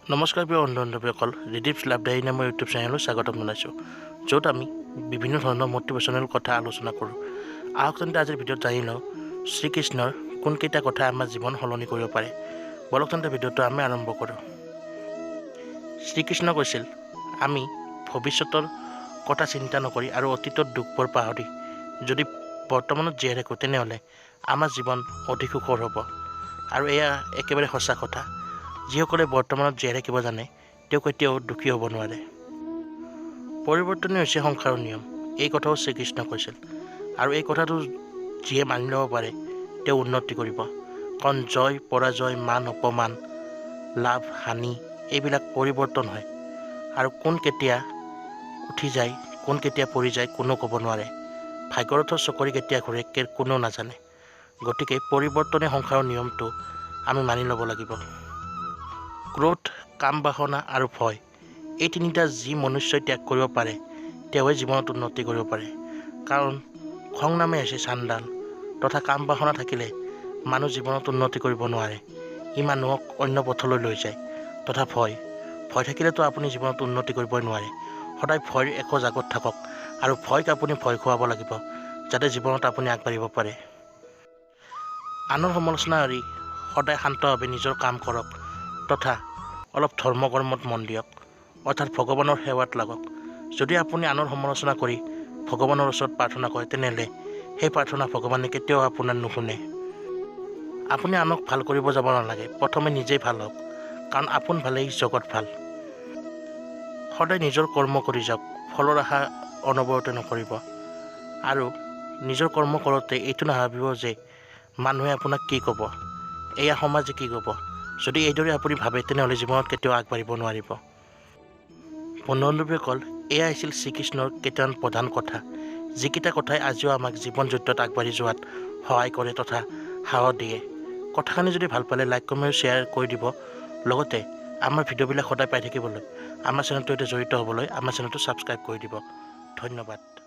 নমস্কাৰ প্ৰিয় বন্ধু-বান্ধৱীসকল, ৰিডিপ লাভদায়ী নামৰ ইউটিউব চেনেলত স্বাগতম জনাইছোঁ, য'ত আমি বিভিন্ন ধৰণৰ মটিভেশ্যনেল কথা আলোচনা কৰোঁ। আহক তেন্তে আজিৰ ভিডিঅ'ত জানি লওঁ শ্ৰীকৃষ্ণৰ কোনকেইটা কথাই আমাৰ জীৱন সলনি কৰিব পাৰে। বলক তেন্তে ভিডিঅ'টো আমি আৰম্ভ কৰোঁ। শ্ৰীকৃষ্ণ কৈছিল, আমি ভৱিষ্যতৰ কথা চিন্তা নকৰি আৰু অতীতৰ দুখবোৰ পাহৰি যদি বৰ্তমানত জীয়াই থাকোঁ, তেনেহ'লে আমাৰ জীৱন অধিক সুখৰ হ'ব। আৰু এয়া একেবাৰে সঁচা কথা। যিসকলে বৰ্তমানত জীয়াই থাকিব জানে, তেওঁ কেতিয়াও দুখী হ'ব নোৱাৰে। পৰিৱৰ্তনেই হৈছে সংসাৰৰ নিয়ম, এই কথাও শ্ৰীকৃষ্ণ কৈছিল। আৰু এই কথাটো যিয়ে মানি ল'ব পাৰে, তেওঁ উন্নতি কৰিব। কাৰণ জয় পৰাজয়, মান অপমান, লাভ হানি এইবিলাক পৰিৱৰ্তন হয়। আৰু কোন কেতিয়া উঠি যায়, কোন কেতিয়া পৰি যায়, কোনো ক'ব নোৱাৰে। ভাগ্যৰথৰ চকৰি কেতিয়া ঘূৰে কোনেও নাজানে। গতিকে পৰিৱৰ্তনে সংসাৰৰ নিয়মটো আমি মানি ল'ব লাগিব। ক্ৰোধ, কাম বাসনা আৰু ভয়, এই তিনিটা যি মনুষ্যই ত্যাগ কৰিব পাৰে, তেওঁহে জীৱনত উন্নতি কৰিব পাৰে। কাৰণ খং নামে হৈছে চাণ্ডাল, তথা কাম বাসনা থাকিলে মানুহ জীৱনত উন্নতি কৰিব নোৱাৰে। ই মানুহক অন্য পথলৈ লৈ যায়। তথা ভয় থাকিলেতো আপুনি জীৱনত উন্নতি কৰিবই নোৱাৰে। সদায় ভয়ৰ একো জাগত থাকক আৰু ভয়ক আপুনি ভয় খুৱাব লাগিব, যাতে জীৱনত আপুনি আগবাঢ়িব পাৰে। আনৰ সমালোচনা এৰি সদায় শান্তভাৱে নিজৰ কাম কৰক, তথা অলপ ধৰ্ম কৰ্মত মন দিয়ক, অৰ্থাৎ ভগৱানৰ সেৱাত লাগক। যদি আপুনি আনৰ সমালোচনা কৰি ভগৱানৰ ওচৰত প্ৰাৰ্থনা কৰে, তেনেহ'লে সেই প্ৰাৰ্থনা ভগৱানে কেতিয়াও আপোনাৰ নুশুনে। আপুনি আনক ভাল কৰিব যাব নালাগে, প্ৰথমে নিজেই ভাল হওক, কাৰণ আপোন ভালেই জগত ভাল। সদায় নিজৰ কৰ্ম কৰি যাওক, ফলৰ আশা অনবৰতে নকৰিব। আৰু নিজৰ কৰ্ম কৰোঁতে এইটো নাভাবিব যে মানুহে আপোনাক কি ক'ব, এয়া সমাজে কি ক'ব। যদি এইদৰে আপুনি ভাবে, তেনেহ'লে জীৱনত কেতিয়াও আগবাঢ়িব নোৱাৰিব। বন্ধু-বান্ধৱীসকল, এয়া আছিল শ্ৰীকৃষ্ণৰ কেইটামান প্ৰধান কথা, যিকেইটা কথাই আজিও আমাক জীৱন যুদ্ধত আগবাঢ়ি যোৱাত সহায় কৰে তথা সাহস দিয়ে। কথাখিনি যদি ভাল পালে লাইক, কমেণ্ট, শ্বেয়াৰ কৰি দিব। লগতে আমাৰ ভিডিঅ'বিলাক সদায় পাই থাকিবলৈ আমাৰ চেনেলটোৰ সৈতে জড়িত হ'বলৈ আমাৰ চেনেলটো ছাবস্ক্ৰাইব কৰি দিব। ধন্যবাদ।